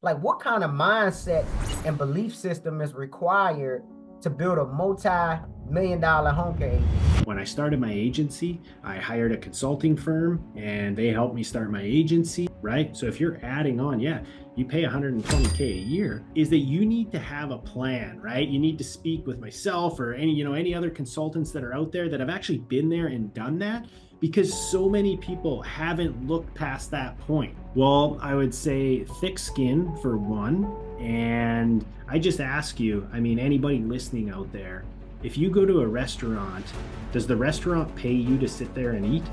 Like, what kind of mindset and belief system is required to build a multi-million dollar home care agency? When I started my agency, I hired a consulting firm and they helped me start my agency, right? So if you're adding on, yeah, you pay 120K a year, is that you need to have a plan, right? You need to speak with myself or any other consultants that are out there that have actually been there and done that, because so many people haven't looked past that point. Well, I would say thick skin for one. And I just ask you, I mean, anybody listening out there, if you go to a restaurant, does the restaurant pay you to sit there and eat?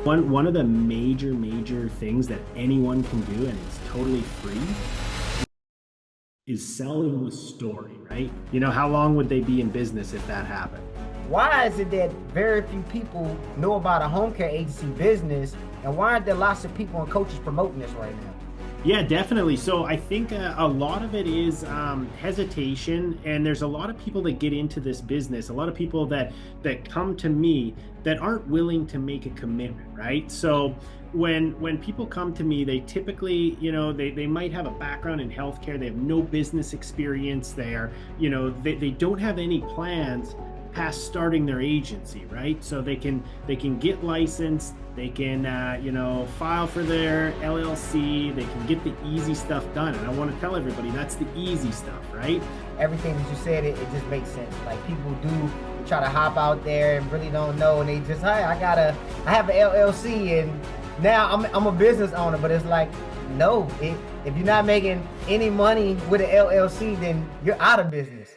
One of the major things that anyone can do, and it's totally free, is selling the story, right? You know, how long would they be in business if that happened? Why is it that very few people know about a home care agency business, and why aren't there lots of people and coaches promoting this right now? Yeah, definitely. So I think a lot of it is hesitation, and there's a lot of people that get into this business. A lot of people that come to me that aren't willing to make a commitment, right? So when people come to me, they typically, they might have a background in healthcare. They have no business experience there. They don't have any plans past starting their agency, right? So they can get licensed, they can file for their LLC, they can get the easy stuff done. And I want to tell everybody that's the easy stuff, right? Everything that you said, it just makes sense. Like, people do try to hop out there and really don't know, and they just, hey, I have an LLC and now I'm a business owner. But it's like, no, if you're not making any money with an LLC, then you're out of business.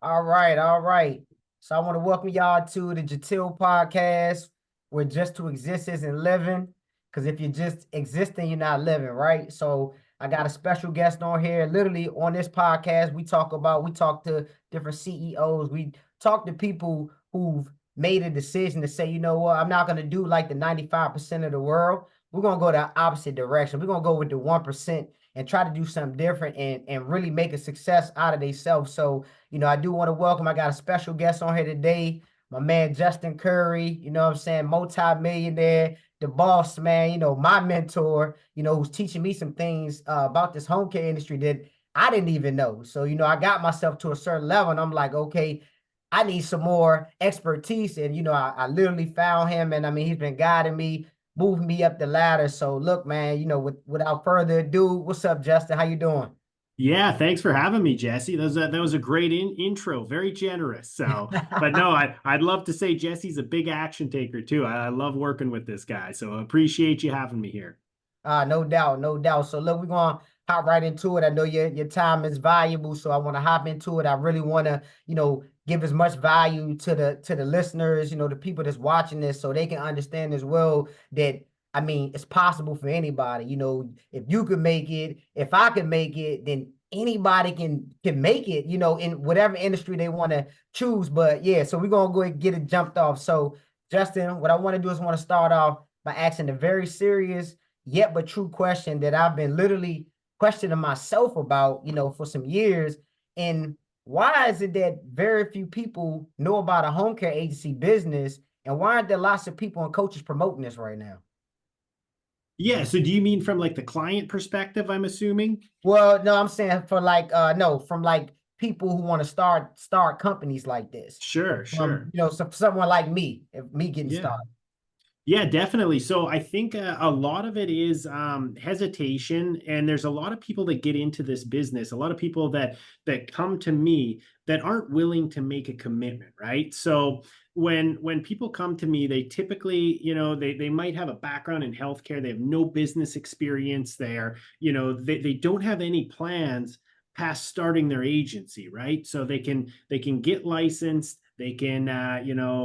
All right, all right. So I want to welcome y'all to the Jatil podcast, where just to exist isn't living. Because if you're just existing, you're not living, right? So I got a special guest on here. Literally on this podcast, we talk to different CEOs. We talk to people who've made a decision to say, you know what, I'm not going to do like the 95% of the world. We're going to go the opposite direction. We're going to go with the 1% and try to do something different and really make a success out of themselves. So, I do want to welcome, I got a special guest on here today, my man, Justin Currie, you know what I'm saying? Multi-millionaire, the boss man, my mentor, who's teaching me some things about this home care industry that I didn't even know. So, I got myself to a certain level and I'm like, okay, I need some more expertise. And, I literally found him, and I mean, he's been guiding me, moving me up the ladder. So look, man, without further ado, what's up, Justin? How you doing? Yeah, thanks for having me, Jesse. That was a great intro, very generous. So, but no, I'd love to say Jesse's a big action taker too. I love working with this guy, so appreciate you having me here. No doubt, no doubt. So look, we're gonna hop right into it. I know your time is valuable, so I want to hop into it. I really want to, give as much value to the listeners, the people that's watching this, so they can understand as well that, I mean, it's possible for anybody. If you could make it, if I could make it, then anybody can make it, in whatever industry they want to choose. But yeah, so we're gonna go ahead and get it jumped off. So Justin, what I want to do is want to start off by asking a very serious yet but true question that I've been literally questioning myself about, for some years. And why is it that very few people know about a home care agency business, and why aren't there lots of people and coaches promoting this right now? Yeah, so do you mean from like the client perspective, I'm assuming? Well, no, I'm saying for like, no, from like people who want to start companies like this. Sure, From, sure. someone like me, if me getting Yeah. started. Yeah, definitely. So I think a lot of it is hesitation, and there's a lot of people that get into this business. A lot of people that come to me that aren't willing to make a commitment, right? So when people come to me, they typically, they might have a background in healthcare. They have no business experience there. They don't have any plans past starting their agency, right? So they can get licensed, they can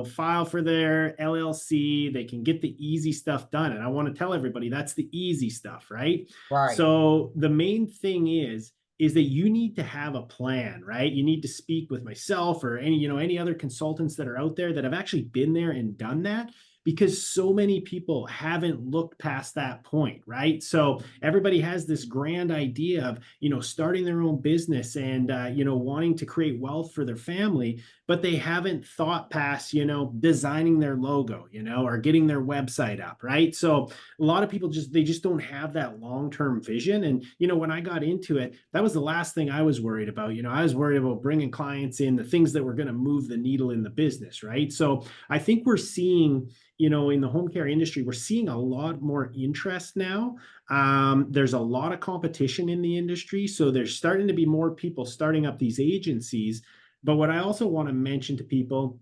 file for their LLC, they can get the easy stuff done. And I want to tell everybody that's the easy stuff, right? Right. So the main thing is that you need to have a plan, right? You need to speak with myself or any other consultants that are out there that have actually been there and done that, because so many people haven't looked past that point, right? So everybody has this grand idea of, starting their own business and, wanting to create wealth for their family, but they haven't thought past, designing their logo, or getting their website up, right? So a lot of people they just don't have that long-term vision. And, when I got into it, that was the last thing I was worried about. I was worried about bringing clients in, the things that were going to move the needle in the business, right? So I think we're seeing, in the home care industry, we're seeing a lot more interest now. There's a lot of competition in the industry. So there's starting to be more people starting up these agencies. But what I also want to mention to people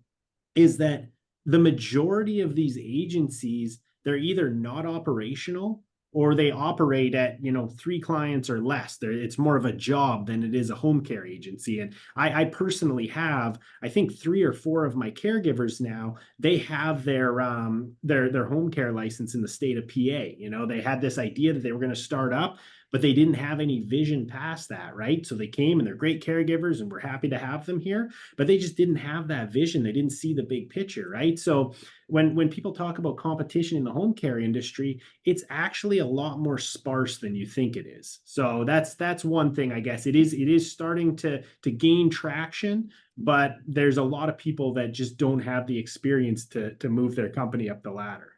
is that the majority of these agencies, they're either not operational or they operate at, 3 clients or less. It's more of a job than it is a home care agency. And I personally have, I think 3 or 4 of my caregivers now, they have their home care license in the state of PA. They had this idea that they were going to start up, but they didn't have any vision past that, right? So they came and they're great caregivers and we're happy to have them here, but they just didn't have that vision. They didn't see the big picture, right? So when people talk about competition in the home care industry, it's actually a lot more sparse than you think it is. So that's one thing, I guess. It is starting to gain traction, but there's a lot of people that just don't have the experience to move their company up the ladder.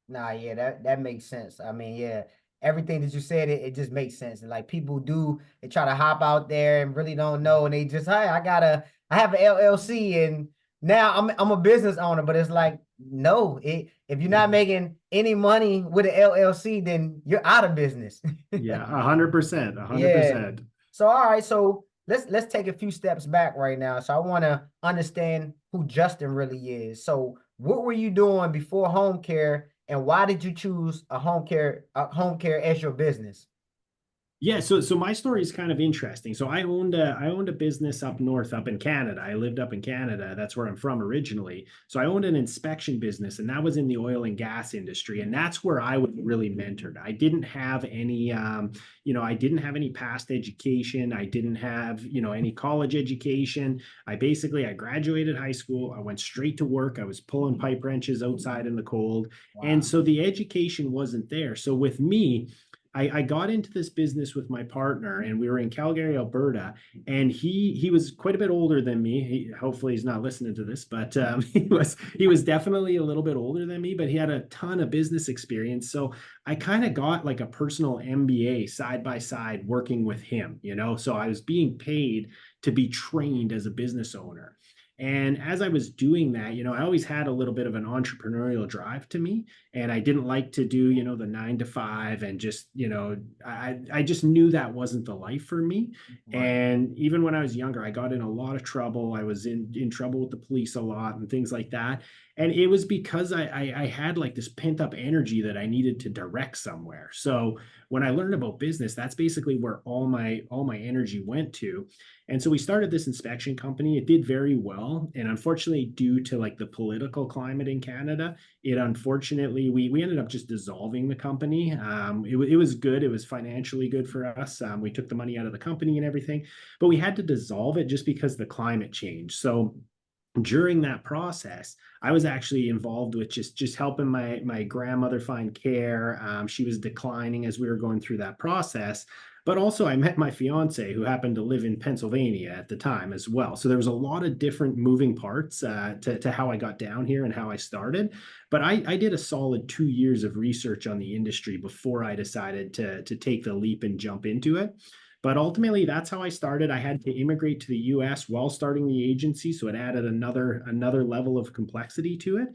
Nah, yeah, that makes sense. I mean, yeah, everything that you said, it just makes sense. And like people do, they try to hop out there and really don't know, and they just, hey, I have an LLC, and now I'm a business owner. But it's like, no, if you're not making any money with an LLC, then you're out of business. Yeah, 100%, Yeah. 100%. So all right, so let's take a few steps back right now. So I want to understand who Justin really is. So what were you doing before home care, and why did you choose home care as your business? Yeah, so my story is kind of interesting. So I owned a business up north, up in Canada. I lived up in Canada. That's where I'm from originally. So I owned an inspection business, and that was in the oil and gas industry, and that's where I was really mentored. I didn't have any, I didn't have any past education. I didn't have, any college education. I graduated high school. I went straight to work. I was pulling pipe wrenches outside in the cold, and Wow. so the education wasn't there. So with me, I got into this business with my partner, and we were in Calgary, Alberta, and he was quite a bit older than me. Hopefully he's not listening to this, but he was definitely a little bit older than me, but he had a ton of business experience. So I kind of got like a personal MBA side by side working with him, So I was being paid to be trained as a business owner. And as I was doing that, I always had a little bit of an entrepreneurial drive to me, and I didn't like to do, the 9 to 5, and just, I just knew that wasn't the life for me. Right. And even when I was younger, I got in a lot of trouble. I was in trouble with the police a lot and things like that. And it was because I had like this pent up energy that I needed to direct somewhere. So when I learned about business, that's basically where all my energy went to. And so we started this inspection company. It did very well. And unfortunately, due to like the political climate in Canada, it unfortunately, we ended up just dissolving the company. It was good. It was financially good for us. We took the money out of the company and everything, but we had to dissolve it just because the climate changed. So during that process, I was actually involved with just helping my grandmother find care. She was declining as we were going through that process. But also, I met my fiance, who happened to live in Pennsylvania at the time as well. So there was a lot of different moving parts to how I got down here and how I started. But I did a solid 2 years of research on the industry before I decided to take the leap and jump into it. But ultimately, that's how I started. I had to immigrate to the US while starting the agency, so it added another level of complexity to it.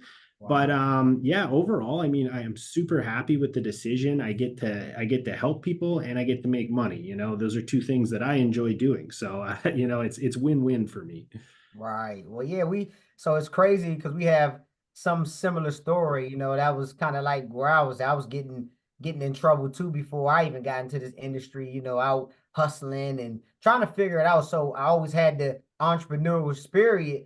But Wow. yeah, overall, I mean, I am super happy with the decision. I get to help people, and I get to make money. Those are two things that I enjoy doing. So it's win-win for me. Right. Well, yeah, so it's crazy because we have some similar story, that was kind of like where I was getting in trouble too before I even got into this industry, out hustling and trying to figure it out. So I always had the entrepreneurial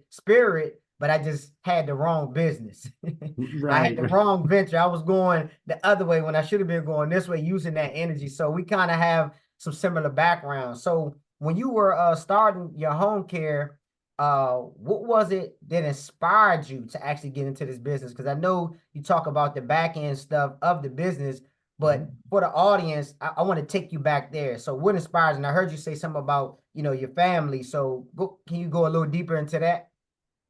spirit, but I just had the wrong business. I had Right. the wrong venture. I was going the other way when I should have been going this way, using that energy. So we kind of have some similar backgrounds. So when you were starting your home care, what was it that inspired you to actually get into this business? Because I know you talk about the back end stuff of the business, but for the audience, I want to take you back there. So what inspires? And I heard you say something about, your family. So can you go a little deeper into that?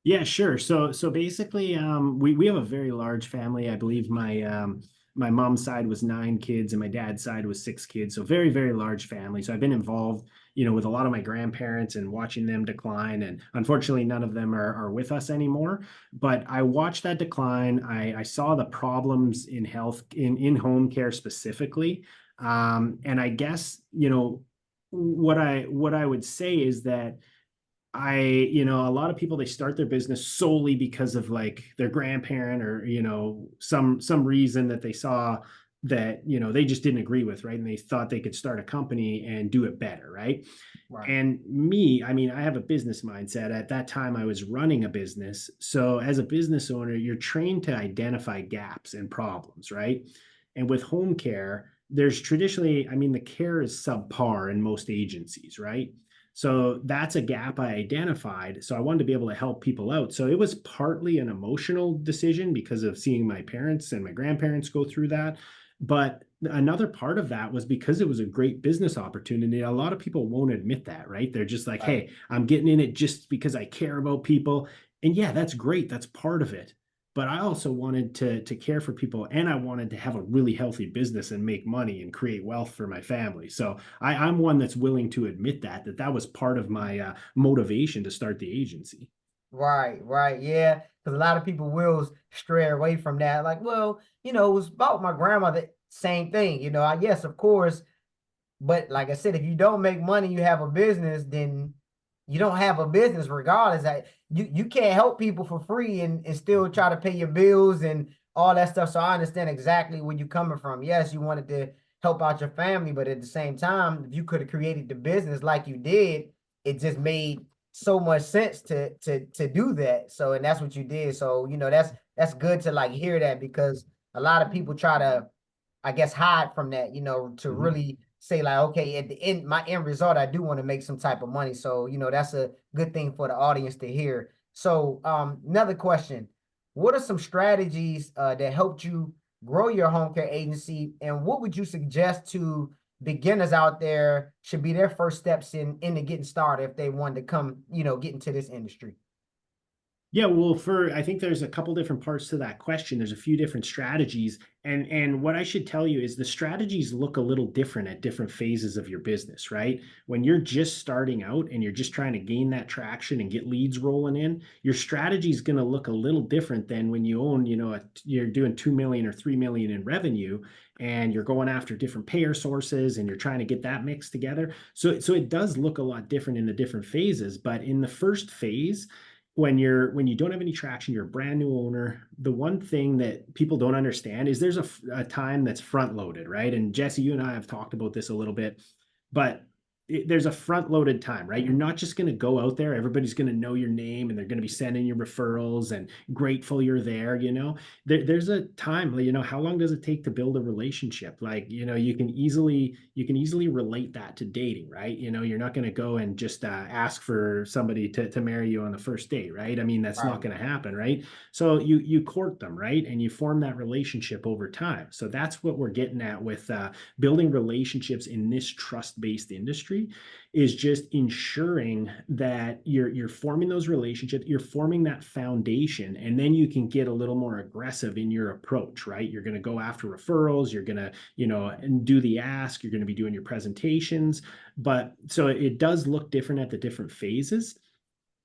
Yeah, sure. So basically, we have a very large family. I believe my mom's side was 9 kids and my dad's side was 6 kids. So very, very large family. So I've been involved, with a lot of my grandparents and watching them decline. And unfortunately, none of them are with us anymore. But I watched that decline. I saw the problems in health in home care specifically. And I guess, what I would say is that a lot of people, they start their business solely because of like their grandparent or, some reason that they saw that, they just didn't agree with, right? And they thought they could start a company and do it better, right? Right. And me, I mean, I have a business mindset. At that time, I was running a business. So as a business owner, you're trained to identify gaps and problems, right? And with home care, there's traditionally, I mean, the care is subpar in most agencies, right? So that's a gap I identified. So I wanted to be able to help people out. So it was partly an emotional decision because of seeing my parents and my grandparents go through that. But another part of that was because it was a great business opportunity. A lot of people won't admit that, right? They're just like, Right. hey, I'm getting in it just because I care about people. And yeah, that's great. That's part of it. But I also wanted to care for people, and I wanted to have a really healthy business and make money and create wealth for my family. So I'm one that's willing to admit that was part of my motivation to start the agency. Right, right. Yeah. Because a lot of people will stray away from that. Like, well, it was about my grandmother, same thing. Yes, of course. But like I said, if you don't make money, you have a business, then you don't have a business regardless. You can't help people for free and still try to pay your bills and all that stuff. So I understand exactly where you're coming from. Yes, you wanted to help out your family, but at the same time, if you could have created the business like you did, it just made so much sense to do that. So and that's what you did. So that's good to like hear that because a lot of people try to I guess hide from that, to Mhm. really say like, okay, at the end, my end result, I do want to make some type of money. So, that's a good thing for the audience to hear. So, another question, what are some strategies that helped you grow your home care agency? And what would you suggest to beginners out there should be their first steps into getting started if they wanted to come, get into this industry? Yeah, well, I think there's a couple different parts to that question. There's a few different strategies, and what I should tell you is the strategies look a little different at different phases of your business, right? When you're just starting out and you're just trying to gain that traction and get leads rolling in, your strategy is going to look a little different than when you own, you're doing 2 million or 3 million in revenue, and you're going after different payer sources and you're trying to get that mixed together. So it does look a lot different in the different phases, but in the first phase when you don't have any traction, you're a brand new owner. The one thing that people don't understand is there's a time that's front loaded, right? And Jesse, you and I have talked about this a little bit, but there's a front loaded time, right? You're not just going to go out there. Everybody's going to know your name and they're going to be sending you referrals and grateful you're there. There's a time, how long does it take to build a relationship? Like, you can easily relate that to dating, right? You're not going to go and just ask for somebody to marry you on the first date, right? I mean, that's not Right. going to happen, right? So you court them, right? And you form that relationship over time. So that's what we're getting at with building relationships in this trust-based industry is just ensuring that you're forming those relationships, you're forming that foundation, and then you can get a little more aggressive in your approach, right? You're going to go after referrals, you're going to, and do the ask, you're going to be doing your presentations. But so it does look different at the different phases.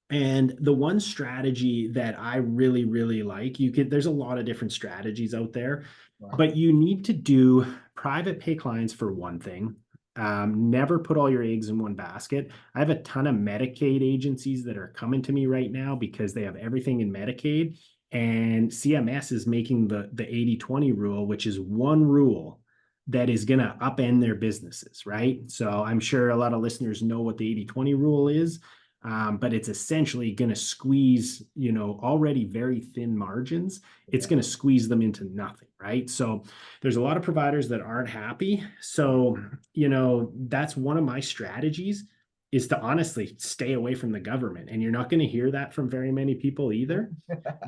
And the one strategy that I really, really like, there's a lot of different strategies out there, Right. but you need to do private pay clients for one thing. Never put all your eggs in one basket. I have a ton of Medicaid agencies that are coming to me right now because they have everything in Medicaid. And CMS is making the 80/20 rule, which is one rule that is going to upend their businesses, right? So I'm sure a lot of listeners know what the 80/20 rule is. But it's essentially going to squeeze, already very thin margins. It's Yeah. going to squeeze them into nothing, right? So there's a lot of providers that aren't happy. So, that's one of my strategies is to honestly stay away from the government. And you're not going to hear that from very many people either,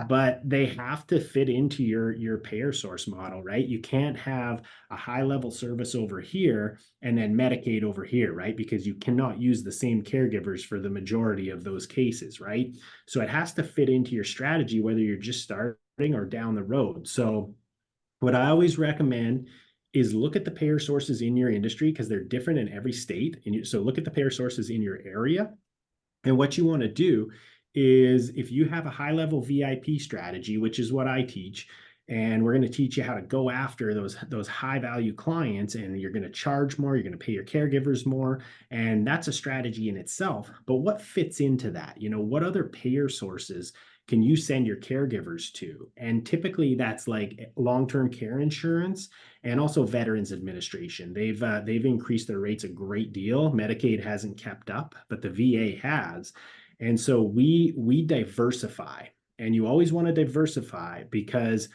but they have to fit into your payer source model, right? You can't have a high level service over here and then Medicaid over here, right? Because you cannot use the same caregivers for the majority of those cases, right? So it has to fit into your strategy, whether you're just starting or down the road. So what I always recommend is look at the payer sources in your industry because they're different in every state. And so look at the payer sources in your area. And what you want to do is if you have a high level VIP strategy, which is what I teach, and we're going to teach you how to go after those high value clients, and you're going to charge more, you're going to pay your caregivers more, and that's a strategy in itself. But what fits into that? What other payer sources can you send your caregivers to? And typically that's like long-term care insurance and also Veterans Administration. They've increased their rates a great deal. Medicaid hasn't kept up, but the VA has. And so we diversify, and you always want to diversify because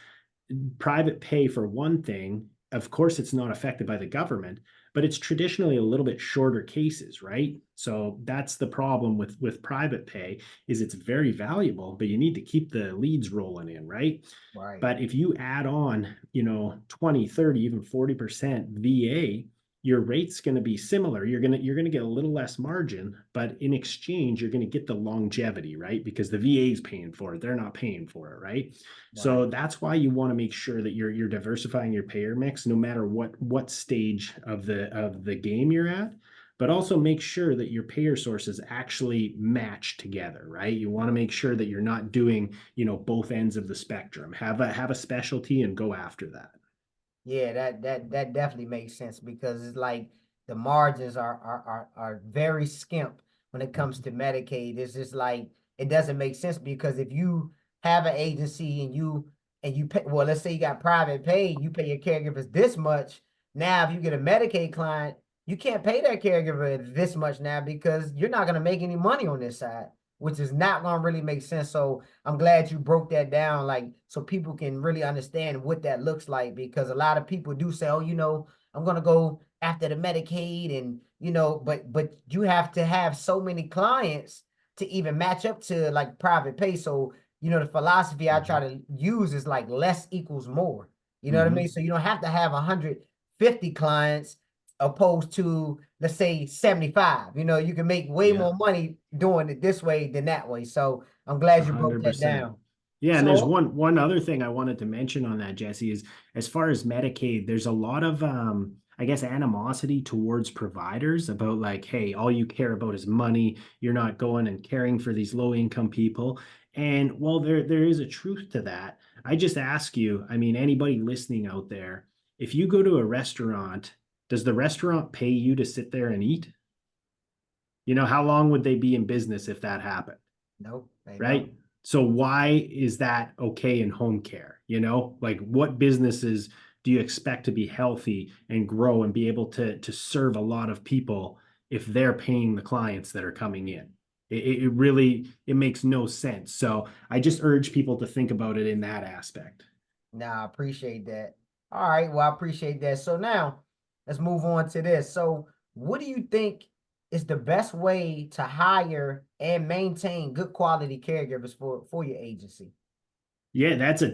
private pay, for one thing, of course, it's not affected by the government, but it's traditionally a little bit shorter cases, right? So that's the problem with private pay is it's very valuable, but you need to keep the leads rolling in, right? Right. But if you add on, 20, 30, even 40% VA, your rate's going to be similar. You're going to get a little less margin, but in exchange, you're going to get the longevity, right? Because the VA is paying for it. They're not paying for it, right? Right. So that's why you want to make sure that you're diversifying your payer mix, no matter what stage of the game you're at. But also make sure that your payer sources actually match together, right? You want to make sure that you're not doing, both ends of the spectrum. Have a specialty and go after that. Yeah, that definitely makes sense because it's like the margins are very skimp when it comes to Medicaid. It's just like it doesn't make sense because if you have an agency and you pay, well, let's say you got private pay, you pay your caregivers this much. Now, if you get a Medicaid client, you can't pay that caregiver this much now because you're not gonna make any money on this side, which is not gonna really make sense. So I'm glad you broke that down, like so people can really understand what that looks like. Because a lot of people do say, "Oh, I'm gonna go after the Medicaid," and but you have to have so many clients to even match up to like private pay. So the philosophy I try Mhm. to use is like less equals more. You know what I mean? Mhm. So you don't have to have 150 clients opposed to let's say 75. You can make way Yeah. more money doing it this way than that way. So I'm glad you broke that 100%. down. Yeah, and there's So one other thing I wanted to mention on that, Jesse, is as far as Medicaid, there's a lot of I guess animosity towards providers about like, hey, all you care about is money. You're not going and caring for these low income people. And while there is a truth to that, I just ask you, I mean, anybody listening out there, if you go to a restaurant, does the restaurant pay you to sit there and eat? How long would they be in business if that happened? nope, they don't. Right? So why is that okay in home care? Like what businesses do you expect to be healthy and grow and be able to serve a lot of people if they're paying the clients that are coming in? It really it makes no sense. So I just urge people to think about it in that aspect. Nah, I appreciate that. All right, well, I appreciate that. So now let's move on to this. So, what do you think is the best way to hire and maintain good quality caregivers for your agency? Yeah, that's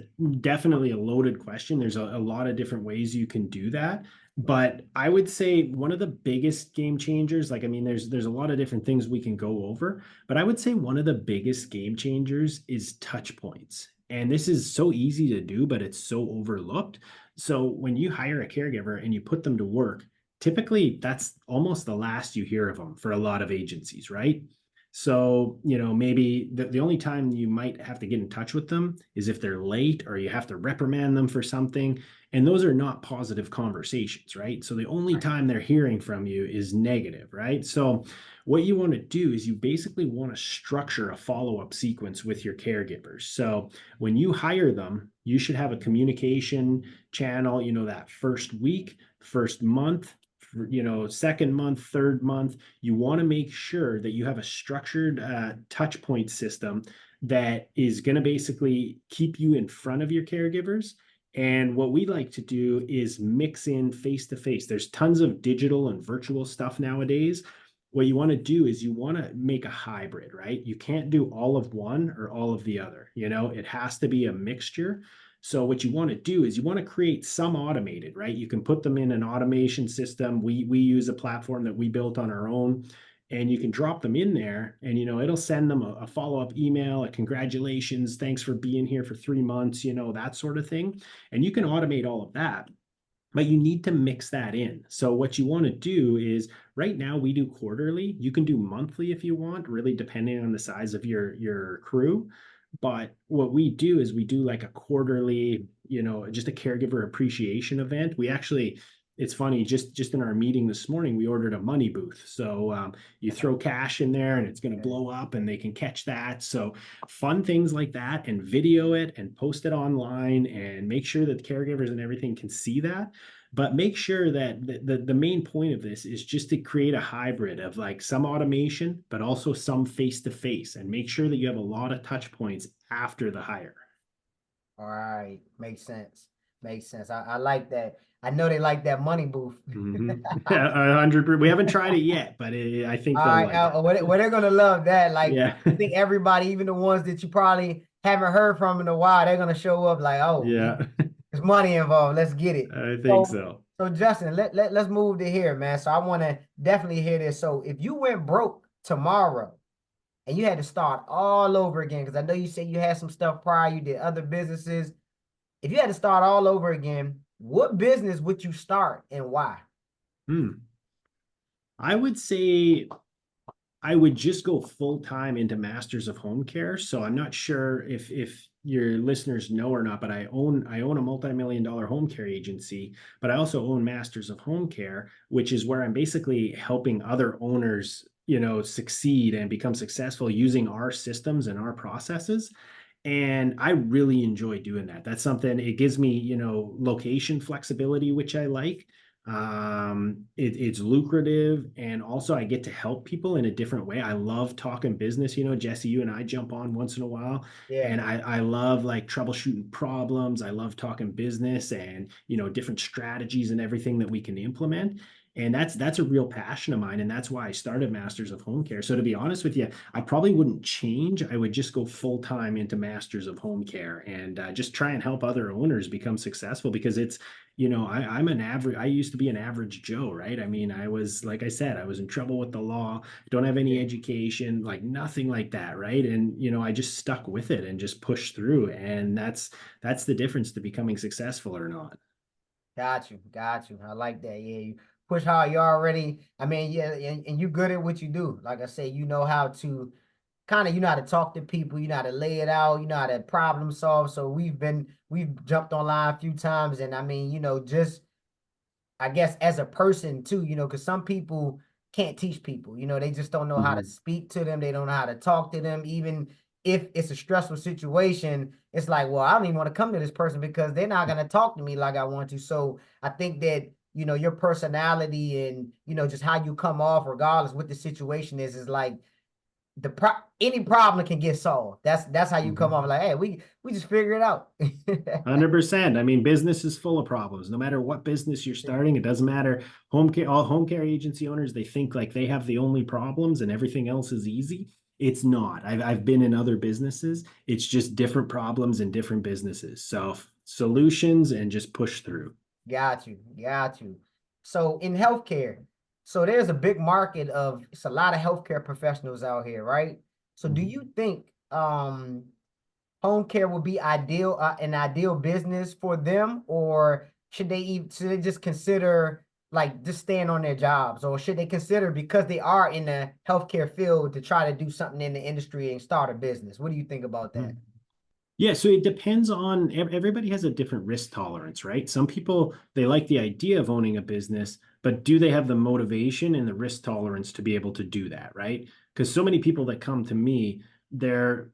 definitely a loaded question. There's a lot of different ways you can do that. Right. But I would say one of the biggest game changers, like I mean, there's a lot of different things we can go over, but I would say one of the biggest game changers is touch points. And this is so easy to do, but it's so overlooked. So when you hire a caregiver and you put them to work, typically that's almost the last you hear of them for a lot of agencies, right? So, maybe the only time you might have to get in touch with them is if they're late or you have to reprimand them for something. And those are not positive conversations, right? So the only Right. time they're hearing from you is negative, right? So what you want to do is you basically want to structure a follow-up sequence with your caregivers. So when you hire them, you should have a communication channel, that first week, first month, second month, third month. You want to make sure that you have a structured touch point system that is going to basically keep you in front of your caregivers. And what we like to do is mix in face to face. There's tons of digital and virtual stuff nowadays, what you want to do is you want to make a hybrid, right? You can't do all of one or all of the other. It has to be a mixture. So what you want to do is you want to create some automated, right? You can put them in an automation system. We use a platform that we built on our own, and you can drop them in there, and it'll send them a follow-up email, a congratulations, thanks for being here for 3 months, that sort of thing. And you can automate all of that, but you need to mix that in. So what you want to do is, right now we do quarterly. You can do monthly if you want, really depending on the size of your crew. But what we do is we do like a quarterly, just a caregiver appreciation event. We actually, it's funny, just in our meeting this morning, we ordered a money booth. So you throw cash in there and it's going to Okay. blow up and they can catch that. So fun things like that, and video it and post it online and make sure that the caregivers and everything can see that. But make sure that the main point of this is just to create a hybrid of like some automation, but also some face to face, and make sure that you have a lot of touch points after the hire. All right, makes sense. Makes sense. I like that. I know they like that money booth. Mhm. 100%. We haven't tried it yet, but I think All they'll right, like it. well, they're gonna love that. Like, Yeah. I think everybody, even the ones that you probably haven't heard from in a while, they're gonna show up like, oh, Yeah, there's money involved. Let's get it. I think So, so. so Justin, let's move to here, man. So I want to definitely hear this. So if you went broke tomorrow and you had to start all over again, because I know you said you had some stuff prior, you did other businesses. If you had to start all over again, what business would you start and why? Hmm. I would say I would just go full time into Masters of Home Care. So I'm not sure if your listeners know or not, but I own a multi-million dollar home care agency, but I also own Masters of Home Care, which is where I'm basically helping other owners, succeed and become successful using our systems and our processes. And I really enjoy doing that. That's something, it gives me, location flexibility, which I like. It's lucrative, and also I get to help people in a different way. I love talking business. Jesse, you and I jump on once in a while, Yeah, and I love like troubleshooting problems. I love talking business and different strategies and everything that we can implement. And that's a real passion of mine, and that's why I started Masters of Home Care. So to be honest with you, I probably wouldn't change. I would just go full time into Masters of Home Care, and just try and help other owners become successful, because I'm an average, I used to be an average Joe, right? I mean, I was, like I said, I was in trouble with the law, don't have any yeah. education, like nothing like that, right? And, I just stuck with it and just pushed through. And that's the difference to becoming successful or not. Got you, got you. I like that. Yeah, you push hard. You already, I mean, yeah, and you good at what you do. Like I say, you know how to kind of, you know how to talk to people, you know how to lay it out, you know how to problem solve. So we've jumped online a few times, and I mean, just I guess as a person too, because some people can't teach people, they just don't know how to Mhm. speak to them. They don't know how to talk to them. Even if it's a stressful situation, it's like, well, I don't even want to come to this person because they're not going to talk to me like I want to. So I think that, your personality and, just how you come off, regardless what the situation is like any problem can get solved. That's how you come off Mhm. like, hey, we just figure it out. 100%. I mean, business is full of problems. No matter what business you're starting, it doesn't matter. All home care agency owners, they think like they have the only problems and everything else is easy. It's not. I've been in other businesses. It's just different problems in different businesses. So solutions, and just push through. Got you. Got you. So in healthcare, so there's a big market of it's a lot of healthcare professionals out here, right? So do Mhm. you think home care would be an ideal business for them, or should they just consider like just staying on their jobs, or should they consider because they are in the healthcare field to try to do something in the industry and start a business? What do you think about that? Mhm. Yeah, so it depends on, everybody has a different risk tolerance, right? Some people, they like the idea of owning a business, but do they have the motivation and the risk tolerance to be able to do that, right? Because so many people that come to me, they're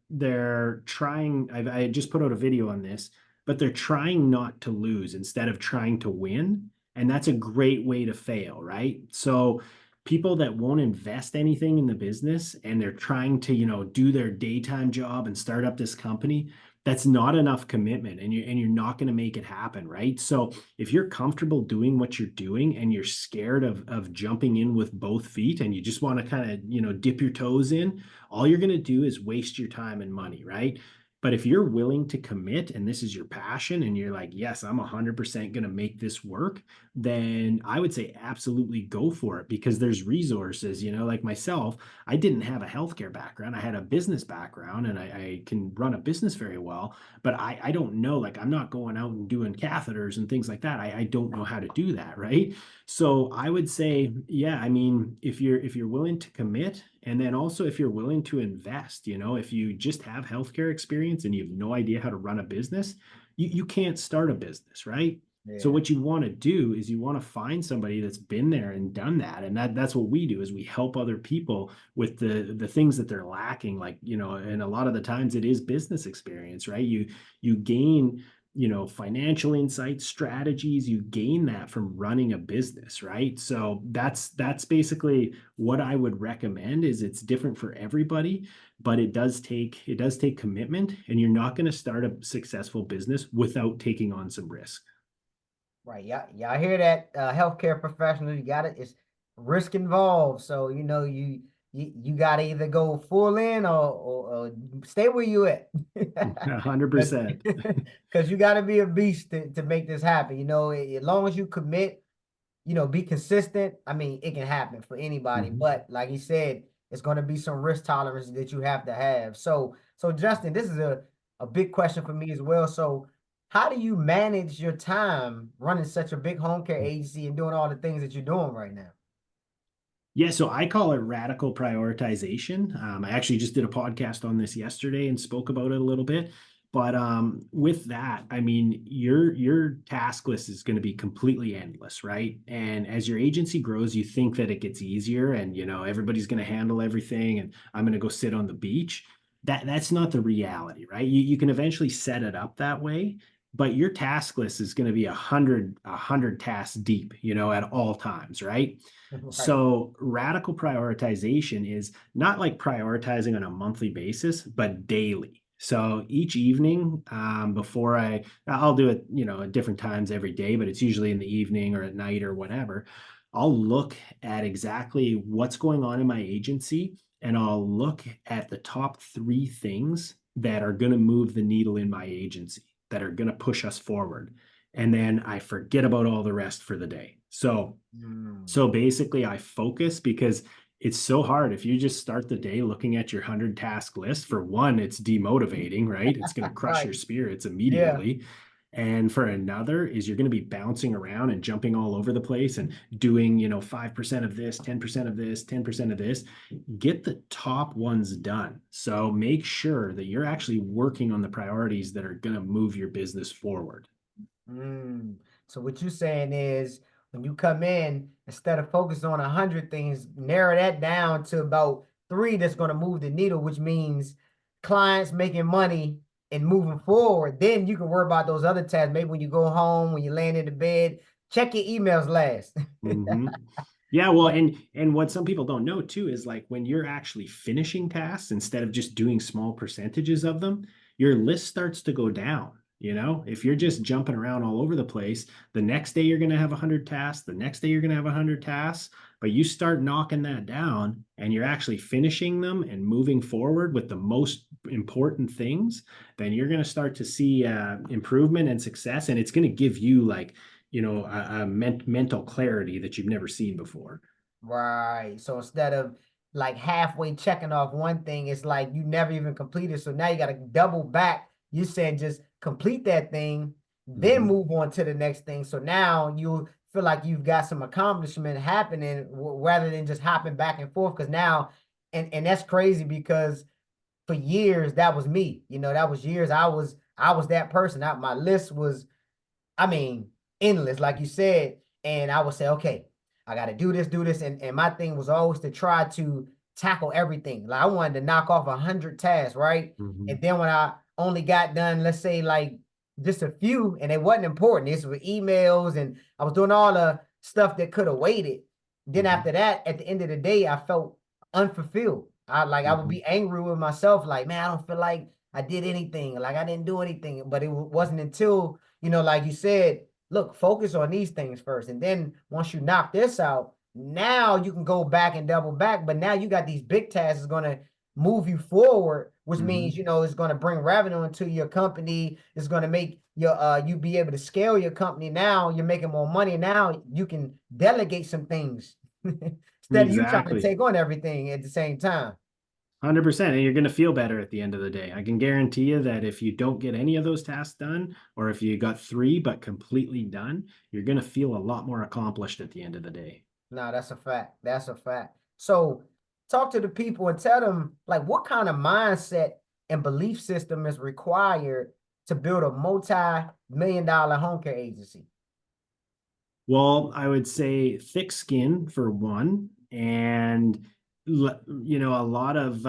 trying, I just put out a video on this, but they're trying not to lose instead of trying to win. And that's a great way to fail, right? So people that won't invest anything in the business, and they're trying to, do their daytime job and start up this company, that's not enough commitment, and you're not going to make it happen, right? So if you're comfortable doing what you're doing and you're scared of jumping in with both feet and you just want to kind of, dip your toes in, all you're going to do is waste your time and money, right? But if you're willing to commit and this is your passion and you're like, yes, I'm 100% going to make this work, then I would say absolutely go for it, because there's resources, like myself. I didn't have a healthcare background. I had a business background, and I can run a business very well, but I don't know, like, I'm not going out and doing catheters and things like that. I don't know how to do that, right? So I would say, yeah, I mean, if you're willing to commit, and then also if you're willing to invest, if you just have healthcare experience and you have no idea how to run a business, you can't start a business, right? So Yeah. what you want to do is you want to find somebody that's been there and done that. And that's what we do, is we help other people with the things that they're lacking. Like, and a lot of the times it is business experience, right? You gain, financial insight, strategies, you gain that from running a business, right? So that's basically what I would recommend. Is it's different for everybody, but it does take commitment, and you're not going to start a successful business without taking on some risk. Right. Yeah. Yeah. I hear that, healthcare professional, you got it. It's risk involved. So, you got to either go full in, or stay where you at. 100%. Because you got to be a beast to make this happen. As long as you commit, be consistent. I mean, it can happen for anybody, Mhm. but like you said, it's going to be some risk tolerance that you have to have. So Justin, this is a big question for me as well. So, how do you manage your time running such a big home care agency and doing all the things that you're doing right now? Yeah, so I call it radical prioritization. I actually just did a podcast on this yesterday and spoke about it a little bit. But with that, I mean, your task list is going to be completely endless, right? And as your agency grows, you think that it gets easier, and everybody's going to handle everything, and I'm going to go sit on the beach. That's not the reality, right? You can eventually set it up that way, but your task list is going to be a hundred tasks deep, at all times, right? Right. So radical prioritization is not like prioritizing on a monthly basis, but daily. So each evening, before I'll do it, at different times every day, but it's usually in the evening or at night or whatever. I'll look at exactly what's going on in my agency, and I'll look at the top three things that are going to move the needle in my agency, that are going to push us forward. And then I forget about all the rest for the day. So Mm. so basically, I focus, because it's so hard. If you just start the day looking at your 100 task list, for one, it's demotivating, right? It's going to crush your Right. spirits Yeah. immediately. And for another, is you're going to be bouncing around and jumping all over the place and doing, 5% of this, 10% of this, 10% of this. Get the top ones done. So make sure that you're actually working on the priorities that are going to move your business forward. Mm. So what you're saying is, when you come in, instead of focusing on 100 things, narrow that down to about three that's going to move the needle, which means clients making money and moving forward. Then you can worry about those other tasks. Maybe when you go home, when you're laying in the bed, check your emails last. Mhm. Yeah, well, and what some people don't know too is, like, when you're actually finishing tasks instead of just doing small percentages of them, your list starts to go down. If you're just jumping around all over the place, the next day you're going to have 100 tasks, the next day you're going to have 100 tasks, but you start knocking that down and you're actually finishing them and moving forward with the most important things, then you're going to start to see improvement and success, and it's going to give you, like, a mental clarity that you've never seen before. Right. So instead of like halfway checking off one thing, it's like you never even completed. So now you got to double back. You said just complete that thing, then Mhm. move on to the next thing. So now you feel like you've got some accomplishment happening, rather than just hopping back and forth. Because now, and that's crazy, because for years that was me. That was years I was that person. My list was, I mean, endless, like you said. And I would say, okay, I got to do this. And my thing was always to try to tackle everything. Like, I wanted to knock off 100 tasks, right? And Mhm. then when I only got done, let's say like just a few, and it wasn't important. This was emails, and I was doing all the stuff that could have waited. Then Mhm. after that, at the end of the day, I felt unfulfilled. I would Mhm. be angry with myself, like, man, I don't feel like I did anything. Like I didn't do anything. But it wasn't until, like you said, look, focus on these things first. And then once you knock this out, now you can go back and double back. But now you got these big tasks that's going to move you forward, which means, Mm-hmm. it's going to bring revenue into your company. It's going to make your you be able to scale your company. Now you're making more money. Now you can delegate some things instead of you trying to Exactly. take on everything at the same time. 100%. And you're going to feel better at the end of the day. I can guarantee you that if you don't get any of those tasks done, or if you got three but completely done, you're going to feel a lot more accomplished at the end of the day. No, that's a fact. That's a fact. So talk to the people and tell them like what kind of mindset and belief system is required to build a multi-million-dollar home care agency. Well, I would say thick skin for one, and a lot of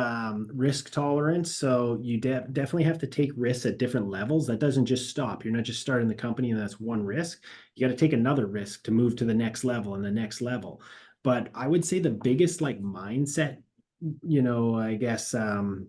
risk tolerance. So you definitely have to take risks at different levels. That doesn't just stop. You're not just starting the company and that's one risk. You got to take another risk to move to the next level and the next level. But I would say the biggest like mindset, I guess the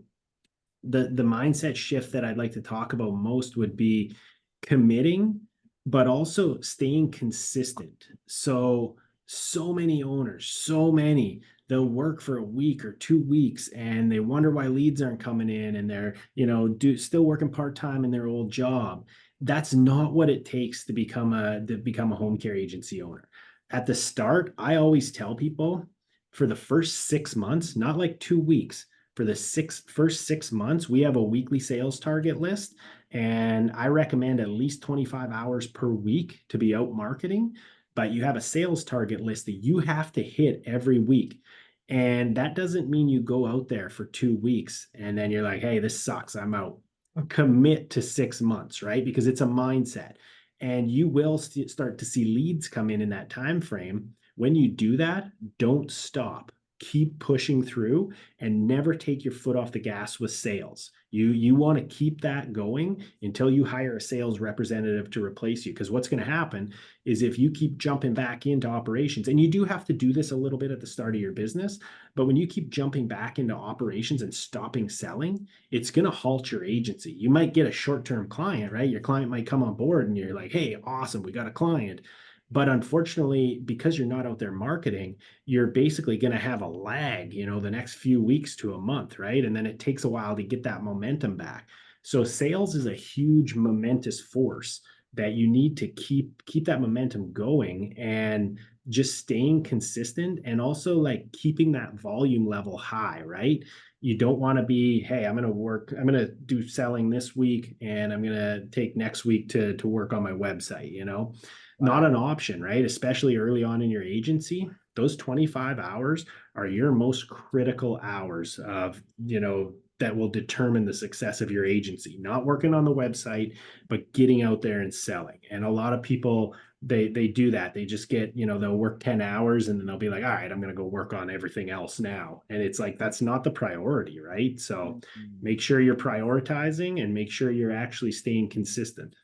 mindset shift that I'd like to talk about most would be committing, but also staying consistent. So many owners, so many, they'll work for a week or 2 weeks and they wonder why leads aren't coming in, and they're, still working part-time in their old job. That's not what it takes to become a home care agency owner. At the start, I always tell people for the first 6 months, not like 2 weeks, for the first 6 months, we have a weekly sales target list. And I recommend at least 25 hours per week to be out marketing. But you have a sales target list that you have to hit every week. And that doesn't mean you go out there for 2 weeks and then you're like, hey, this sucks, I'm out. Commit to 6 months, right? Because it's a mindset. And you will start to see leads come in that time frame. When you do that, don't stop, keep pushing through, and never take your foot off the gas with sales. You want to keep that going until you hire a sales representative to replace you. Because what's going to happen is if you keep jumping back into operations, and you do have to do this a little bit at the start of your business, but when you keep jumping back into operations and stopping selling, it's going to halt your agency. You might get a short-term client, right? Your client might come on board and you're like, hey, awesome, we got a client. But unfortunately, because you're not out there marketing, you're basically going to have a lag, the next few weeks to a month, right? And then it takes a while to get that momentum back. So sales is a huge momentous force that you need to keep that momentum going, and just staying consistent, and also like keeping that volume level high, right? You don't want to be, hey, I'm going to do selling this week and I'm going to take next week to work on my website. Not Right. an option, right? Especially early on in your agency. Those 25 hours are your most critical hours of, that will determine the success of your agency. Not working on the website, but getting out there and selling. And a lot of people, they do that. They just get, they'll work 10 hours and then they'll be like, all right, I'm going to go work on everything else now. And it's like, that's not the priority, right? So Mhm. make sure you're prioritizing and make sure you're actually staying consistent.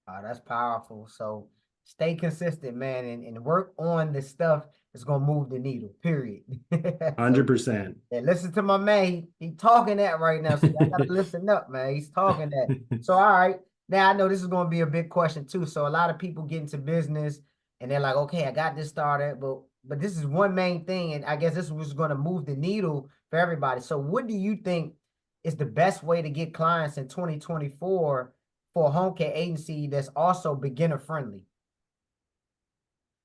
That's powerful. So stay consistent, man, and work on the stuff that's gonna move the needle, period. So 100%. yeah, listen to my man. He talking that right now. So y'all gotta listen up, man. He's talking that. So all right. Now I know this is gonna be a big question too. So a lot of people get into business and they're like, okay, I got this started, but this is one main thing, and I guess this was gonna move the needle for everybody. So what do you think is the best way to get clients in 2024 for a home care agency that's also beginner friendly?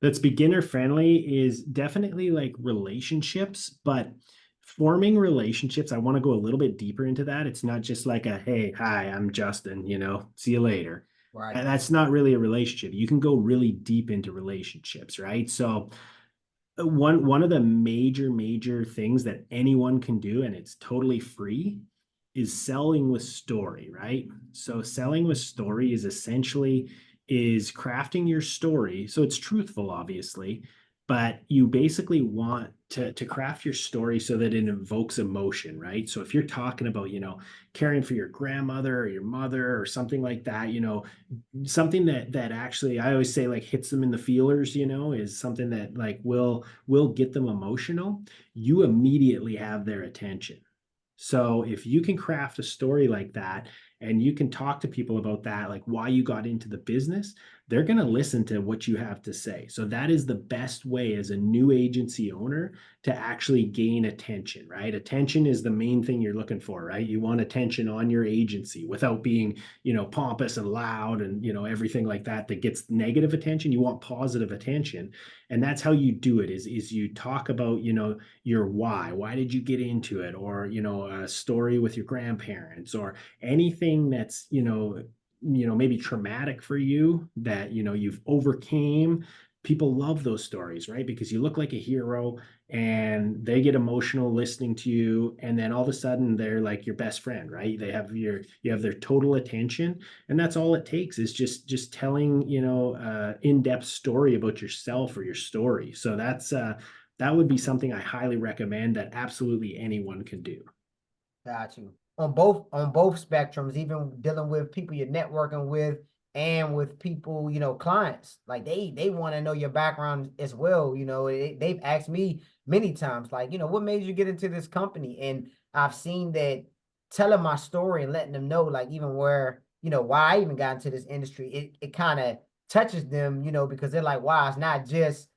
That's beginner friendly is definitely like relationships, but forming relationships, I want to go a little bit deeper into that. It's not just like a, hey, hi, I'm Justin, see you later. Right. And that's not really a relationship. You can go really deep into relationships, right? So one of the major things that anyone can do, and it's totally free, is selling with story, right? So selling with story is essentially is crafting your story, so it's truthful obviously, but you basically want to craft your story so that it evokes emotion, right? So if you're talking about, caring for your grandmother or your mother or something like that, something that actually, I always say, like, hits them in the feelers, is something that like will get them emotional. You immediately have their attention. So if you can craft a story like that and you can talk to people about that, like why you got into the business, they're going to listen to what you have to say. So that is the best way as a new agency owner to actually gain attention, right? Attention is the main thing you're looking for, right? You want attention on your agency without being, pompous and loud and, everything like that that gets negative attention. You want positive attention. And that's how you do it is you talk about, your why did you get into it, or a story with your grandparents, or anything that's maybe traumatic for you that you've overcame. People love those stories, right? Because you look like a hero and they get emotional listening to you, and then all of a sudden they're like your best friend, right? You have their total attention, and that's all it takes is just telling in-depth story about yourself or your story. So that would be something I highly recommend that absolutely anyone can do. Got you. On both spectrums, even dealing with people you're networking with and with people, clients. Like they want to know your background as well. They've asked me many times, like, what made you get into this company? And I've seen that telling my story and letting them know, like, even where, why I even got into this industry, it kind of touches them, because they're like, wow, it's not just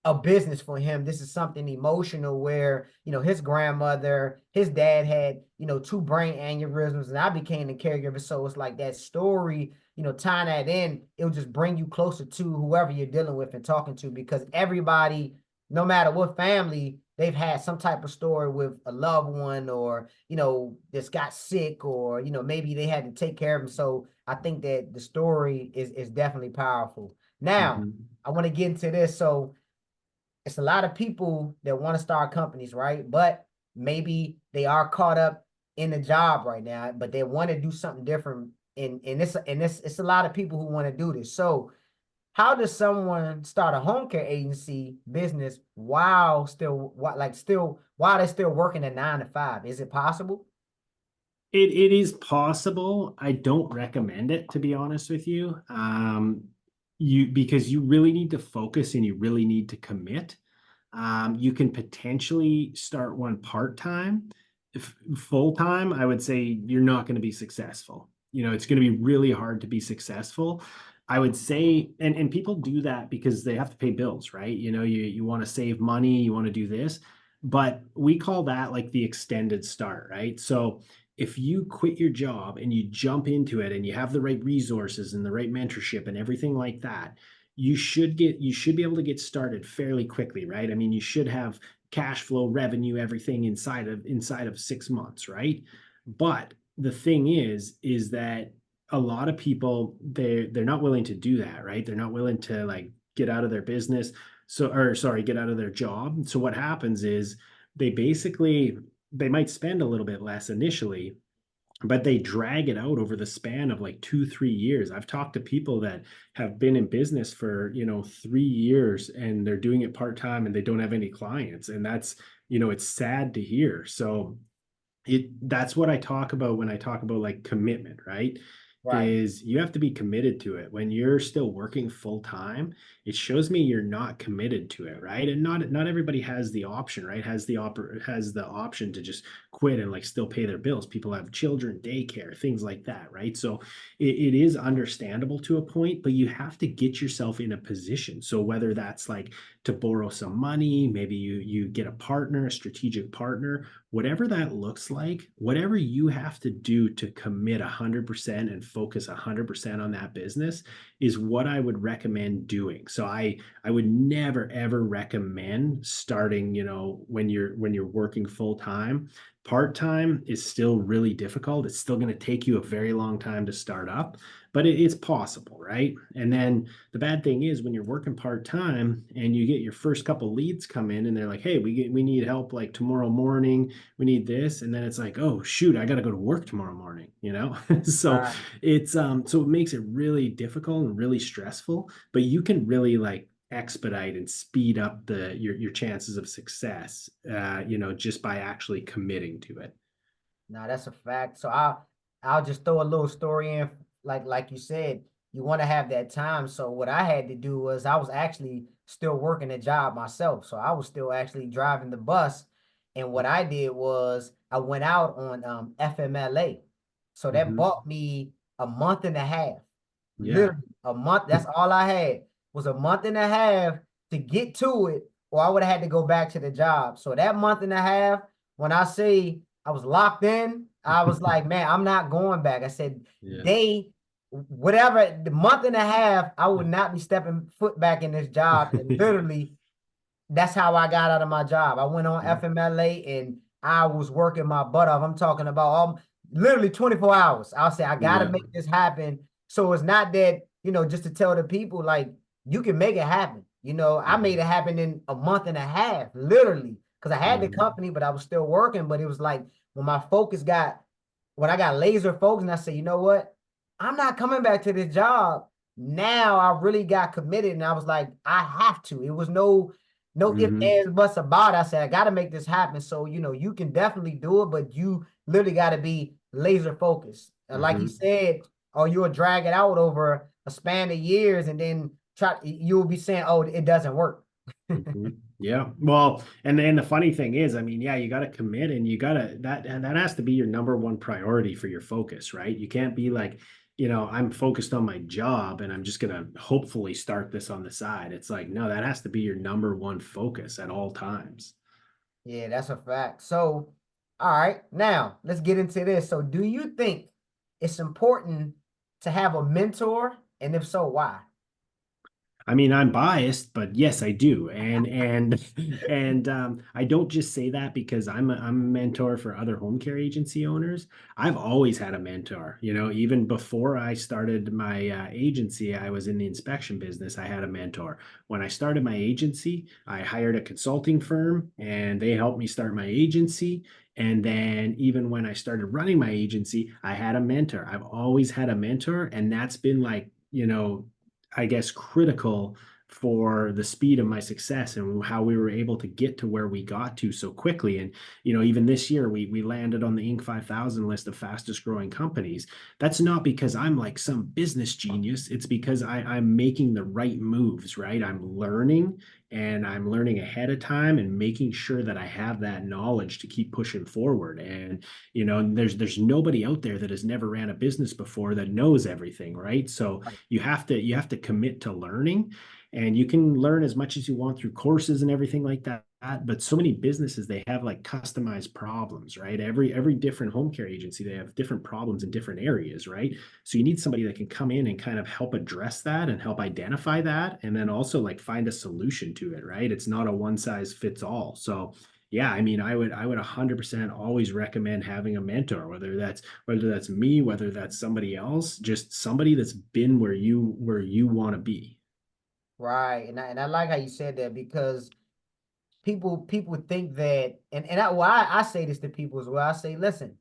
a business for him. This is something emotional where, his grandmother, his dad had, two brain aneurysms, and I became the caregiver. So it's like that story, tying that in, it'll just bring you closer to whoever you're dealing with and talking to, because everybody, no matter what family, they've had some type of story with a loved one, or, that's got sick, or, maybe they had to take care of them. So I think that the story is definitely powerful. Now, Mhm. I want to get into this. So it's a lot of people that want to start companies, right? But maybe they are caught up in the job right now, but they want to do something different. And it's a lot of people who want to do this. So how does someone start a home care agency business while they're still working a 9 to 5? Is it possible? It is possible. I don't recommend it, to be honest with you. Because you really need to focus and you really need to commit. You can potentially start one part-time. If full-time, I would say you're not going to be successful. It's going to be really hard to be successful. I would say, and people do that because they have to pay bills, right? You want to save money, you want to do this, but we call that like the extended start, right? So if you quit your job and you jump into it and you have the right resources and the right mentorship and everything like that, you should be able to get started fairly quickly, right? I mean, you should have cash flow, revenue, everything inside of 6 months, right? But the thing is that a lot of people they're not willing to do that, right? They're not willing to like get out of their business. So, or sorry, get out of their job. So what happens is they might spend a little bit less initially, but they drag it out over the span of like 2 3 years. I've talked to people that have been in business for 3 years and they're doing it part-time and they don't have any clients, and that's it's sad to hear. So that's what I talk about when I talk about like commitment, right? Right. Is you have to be committed to it. When you're still working full time, it shows me you're not committed to it, right? And not everybody has the option, right? Has the option to just quit and like still pay their bills. People have children, daycare, things like that, right? So it is understandable to a point, but you have to get yourself in a position. So whether that's like to borrow some money, maybe you get a partner, a strategic partner, whatever that looks like, whatever you have to do to commit 100% and focus 100% on that business is what I would recommend doing. So I would never ever recommend starting, when you're working full time. Part time is still really difficult. It's still going to take you a very long time to start up, but it's possible, right? And then the bad thing is when you're working part time and you get your first couple leads come in and they're like, "Hey, we need help like tomorrow morning, we need this," and then it's like, "Oh shoot, I got to go to work tomorrow morning." So Right. so it makes it really difficult and really stressful, but you can really like expedite and speed up your chances of success, just by actually committing to it. Now that's a fact. So I'll just throw a little story in, like you said, you want to have that time. So what I had to do was I was actually still working a job myself. So I was still actually driving the bus, And what I did was I went out on FMLA. So that Hmm. bought me a month and a half. Yeah. Literally a month. That's all I had was a month and a half to get to it, or I would have had to go back to the job. So that month and a half, when I say I was locked in, I was like, man, I'm not going back. I said, Yeah. whatever, the month and a half, I would not be stepping foot back in this job. And literally, that's how I got out of my job. I went on Yeah. FMLA and I was working my butt off. I'm talking about literally 24 hours. I'll say, I got to Yeah. make this happen. So it's not that, just to tell the people, like, you can make it happen. I made Hmm. it happen in a month and a half, literally, because I had the Hmm. company, but I was still working. But it was like when when I got laser focused and I said, you know what? I'm not coming back to this job. Now I really got committed and I was like, I have to. It was no ifs, Hmm. ands, buts about it. I said, I got to make this happen. So, you can definitely do it, but you literally got to be laser focused. Like you Hmm. said, or you'll drag it out over a span of years and then you'll be saying, oh, it doesn't work. Hmm. Yeah. Well, and the funny thing is, I mean, yeah, you got to commit and you got to that has to be your number one priority for your focus, right? You can't be like, I'm focused on my job and I'm just going to hopefully start this on the side. It's like, no, that has to be your number one focus at all times. Yeah, that's a fact. So, all right, now let's get into this. So, do you think it's important to have a mentor? And if so, why? I mean, I'm biased, but yes, I do. And I don't just say that because I'm a mentor for other home care agency owners. I've always had a mentor. Even before I started my agency, I was in the inspection business. I had a mentor. When I started my agency, I hired a consulting firm, and they helped me start my agency. And then even when I started running my agency, I had a mentor. I've always had a mentor, and that's been like, I guess, critical for the speed of my success and how we were able to get to where we got to so quickly. And, even this year, we landed on the Inc. 5000 list of fastest growing companies. That's not because I'm like some business genius. It's because I'm making the right moves, right? I'm learning ahead of time and making sure that I have that knowledge to keep pushing forward. And, there's nobody out there that has never ran a business before that knows everything, right? So you have to commit to learning, and you can learn as much as you want through courses and everything like that. But so many businesses, they have like customized problems, right? Every different home care agency, they have different problems in different areas, right? So you need somebody that can come in and kind of help address that and help identify that, and then also like find a solution to it, right? It's not a one size fits all. So yeah, I mean, I would 100% always recommend having a mentor, whether that's me, whether that's somebody else, just somebody that's been where you want to be. Right. And I like how you said that because people think that and I say this to people as well. I say, listen,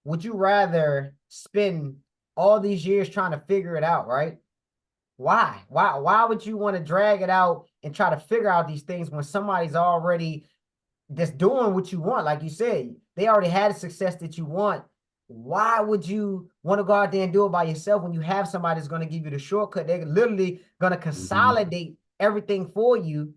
would you rather spend all these years trying to figure it out, right? Why would you want to drag it out and try to figure out these things when somebody's already just doing what you want? Like you said, they already had the success that you want. Why would you want to go out there and do it by yourself when you have somebody that's going to give you the shortcut? They're literally going to Mhm. consolidate everything for you.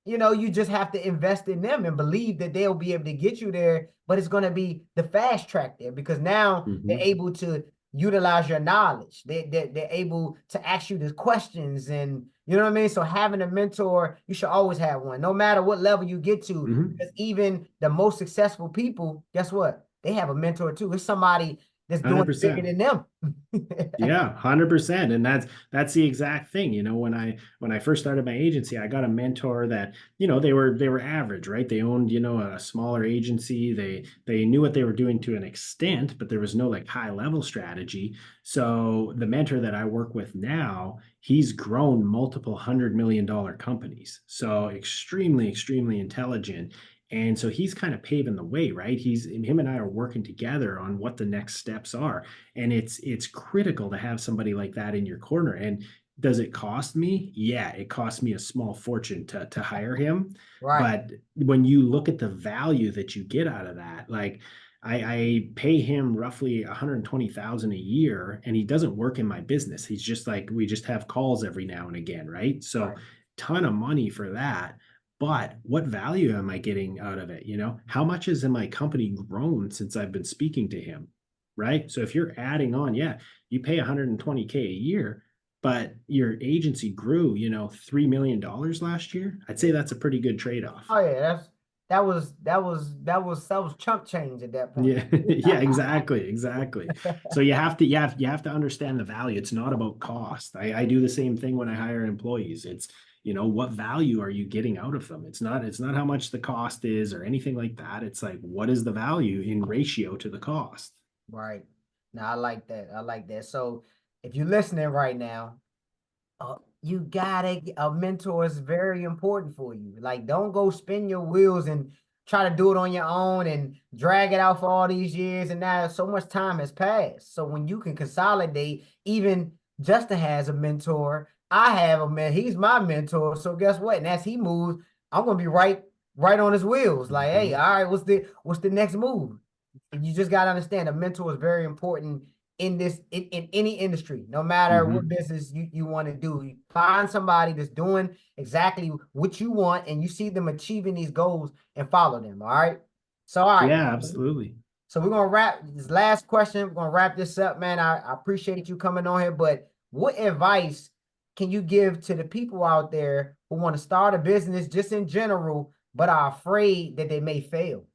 You just have to invest in them and believe that they'll be able to get you there, but it's going to be the fast track there because now they're Mhm. able to utilize your knowledge. They're able to ask you the questions and you know what I mean? So having a mentor, you should always have one, no matter what level you get to, Mhm. because even the most successful people, guess what? They have a mentor too. It's somebody that's doing it bigger 100%. than them. Yeah, 100%. And that's the exact thing. When I first started my agency, I got a mentor that, they were average, right? They owned, a smaller agency. They knew what they were doing to an extent, but there was no like high level strategy. So the mentor that I work with now, he's grown multiple $100 million companies. So extremely, extremely intelligent. And so he's kind of paving the way, right? Him and I are working together on what the next steps are, and it's critical to have somebody like that in your corner. And does it cost me? Yeah, it cost me a small fortune to hire him. Right, But when you look at the value that you get out of that, like I pay him roughly 120,000 a year, and he doesn't work in my business. He's just like, we just have calls every now and again, right? So right. ton of money for that. but what value am I getting out of it? How much has my company grown since I've been speaking to him? Right. So if you're adding on, yeah, you pay 120K a year, but your agency grew, $3 million last year. I'd say that's a pretty good trade-off. Oh yeah, that was chump change at that point. Yeah, yeah, exactly, exactly. So you have to understand the value. It's not about cost. I do the same thing when I hire employees. It's, what value are you getting out of them? It's not how much the cost is or anything like that. It's like, what is the value in ratio to the cost? Right. Now I like that. I like that. So if you're listening right now, you gotta a mentor is very important for you. Like, don't go spin your wheels and try to do it on your own and drag it out for all these years. And now so much time has passed. So when you can consolidate, even Justin has a mentor. I have a man. He's my mentor. So guess what? And as he moves, I'm gonna be right on his wheels. Like, hey, Mhm. all right, what's the next move? And you just gotta understand a mentor is very important in any industry, no matter what Mhm. business you want to do. You find somebody that's doing exactly what you want and you see them achieving these goals and follow them. All right. So all right. Yeah, absolutely. So we're gonna wrap this last question. We're gonna wrap this up, man. I appreciate you coming on here, but what advice can you give to the people out there who want to start a business just in general, but are afraid that they may fail?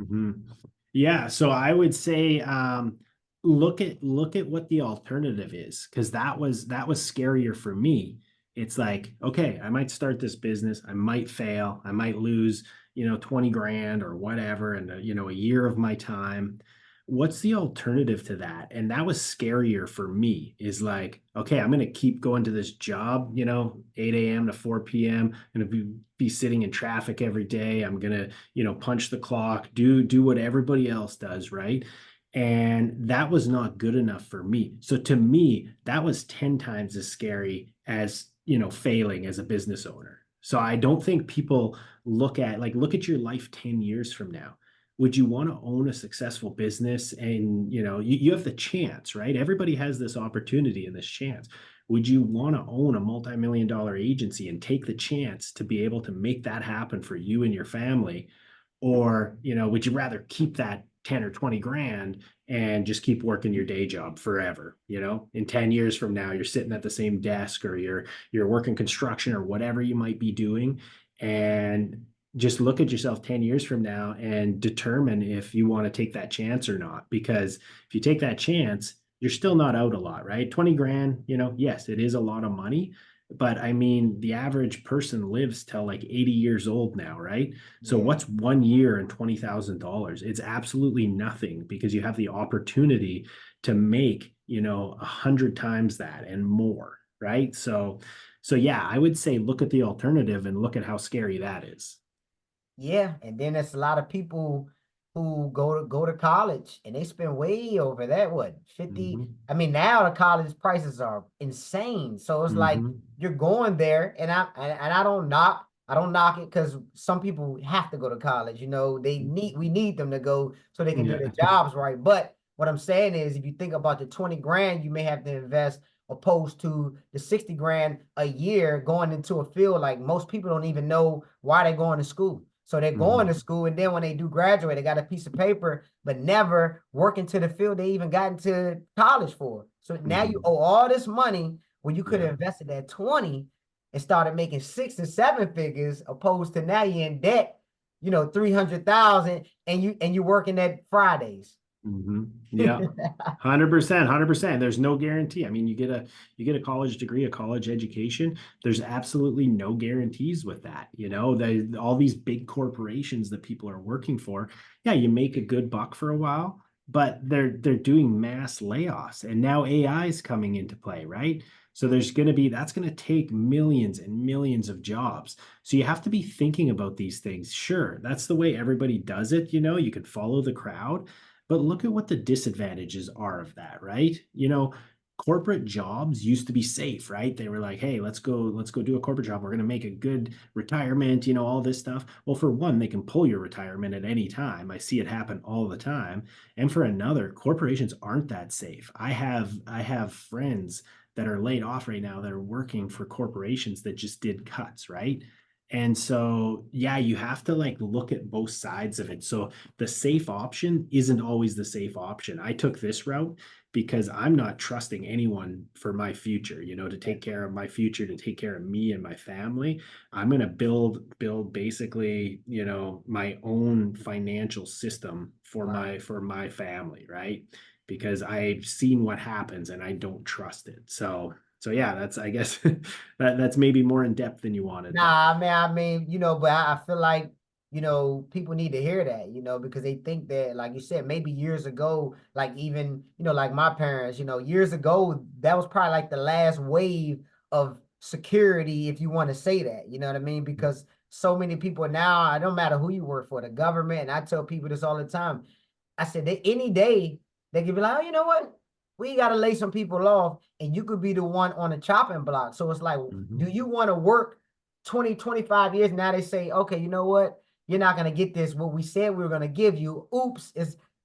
Mhm. Yeah, so I would say look at what the alternative is, because that was scarier for me. It's like, okay, I might start this business, I might fail, I might lose, 20 grand or whatever, and a year of my time. What's the alternative to that? And that was scarier for me, is like, okay, I'm gonna keep going to this job, 8 a.m. to 4 p.m. I'm gonna be sitting in traffic every day. I'm gonna punch the clock, do what everybody else does, right? And that was not good enough for me. So to me, that was 10 times as scary as, failing as a business owner. So I don't think people look at your life 10 years from now. Would you want to own a successful business? And you have the chance, right? Everybody has this opportunity and this chance. Would you want to own a multi-million dollar agency and take the chance to be able to make that happen for you and your family? Or, would you rather keep that 10 or 20 grand and just keep working your day job forever? In 10 years from now, you're sitting at the same desk, or you're working construction or whatever you might be doing. And just look at yourself 10 years from now and determine if you want to take that chance or not. Because if you take that chance, you're still not out a lot, right? 20 grand, yes, it is a lot of money, but I mean, the average person lives till like 80 years old now, right? So Yeah. what's 1 year and $20,000? It's absolutely nothing, because you have the opportunity to make, 100 times that and more, right? So yeah, I would say look at the alternative and look at how scary that is. Yeah, and then there's a lot of people who go to college and they spend way over that, what, 50? Hmm. I mean, now the college prices are insane. So it's like Hmm. you're going there and I don't knock it because some people have to go to college. We need them to go so they can do Yeah. their jobs right. But what I'm saying is if you think about the 20 grand you may have to invest opposed to the 60 grand a year going into a field like most people don't even know why they're going to school. So they're going to Hmm. school, and then when they do graduate, they got a piece of paper, but never work into the field they even got into college for. So now you Hmm. owe all this money when you could Yeah. have invested that 20 and started making 6 and 7 figures, opposed to now you're in debt, 300,000, and you working at Fridays. Hmm. Yeah. 100%, 100%. There's no guarantee. I mean, you get a college degree, a college education. There's absolutely no guarantees with that. All these big corporations that people are working for, yeah, you make a good buck for a while, but they're doing mass layoffs, and now AI is coming into play, right? So that's going to take millions and millions of jobs. So you have to be thinking about these things. Sure, that's the way everybody does it. You could follow the crowd, but look at what the disadvantages are of that, right? Corporate jobs used to be safe, right? They were like, hey, let's go do a corporate job. We're going to make a good retirement, all this stuff. Well, for one, they can pull your retirement at any time. I see it happen all the time. And for another, corporations aren't that safe. I have friends that are laid off right now that are working for corporations that just did cuts, right? And so, yeah, you have to like look at both sides of it. So the safe option isn't always the safe option. I took this route because I'm not trusting anyone for my future, to take care of my future, to take care of me and my family. I'm going to build basically, my own financial system for Right. my family, right? Because I've seen what happens and I don't trust it. So yeah, that's I guess that's maybe more in depth than you wanted there. Nah, I mean, but I feel like, people need to hear that, because they think that, like you said, maybe years ago, like even, like my parents, years ago, that was probably like the last wave of security, if you want to say that, you know what I mean? Because so many people now, it don't matter who you work for, the government, and I tell people this all the time. I said that any day they could be like, oh, you know what? We got to lay some people off, and you could be the one on the chopping block. So it's like, Mhm. do you want to work 20, 25 years? Now they say, okay, you know what? You're not going to get this, what we said we were going to give you. Oops.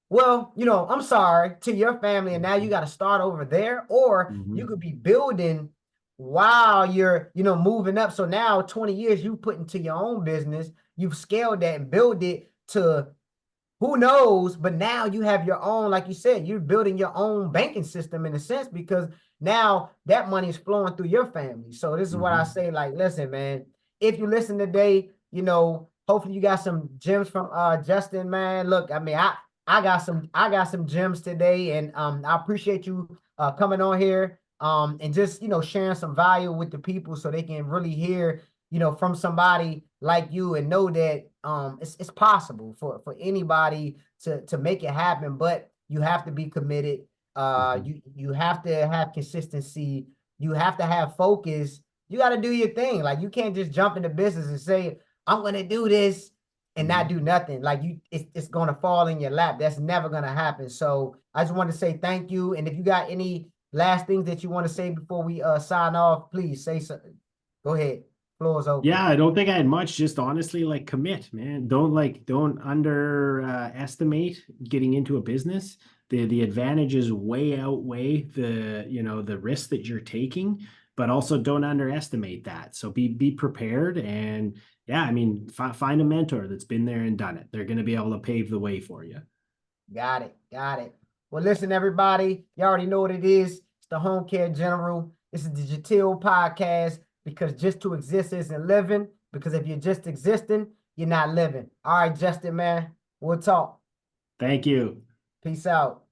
Well, I'm sorry to your family, and now you Mhm. got to start over there. Or you Mhm. could be building while you're, moving up. So now 20 years you put into your own business, you've scaled that and build it to who knows? But now you have your own, like you said, you're building your own banking system in a sense because now that money is flowing through your family. So this is what I Mhm. say, like, listen, man, if you listen today, hopefully you got some gems from Justin, man. Look, I mean, I got some gems today, and I appreciate you coming on here and just sharing some value with the people so they can really hear from somebody like you and know that it's possible for anybody to make it happen, but you have to be committed. Mhm. You have to have consistency. You have to have focus. You got to do your thing. Like you can't just jump into business and say, I'm gonna do this and not Mhm. do nothing. Like it's gonna fall in your lap. That's never gonna happen. So I just want to say thank you. And if you got any last things that you want to say before we sign off, please say so. Go ahead. Floor is Yeah, open. I don't think I had much. Just honestly, like commit, man. Don't underestimate getting into a business. The advantages way outweigh the risk that you're taking, but also don't underestimate that. So be prepared and yeah, I mean, find a mentor that's been there and done it. They're going to be able to pave the way for you. Got it. Got it. Well, listen, everybody, you already know what it is. It's the Home Care General. This is the Jatil podcast because just to exist isn't living. Because if you're just existing, you're not living. All right, Justin, man, we'll talk. Thank you. Peace out.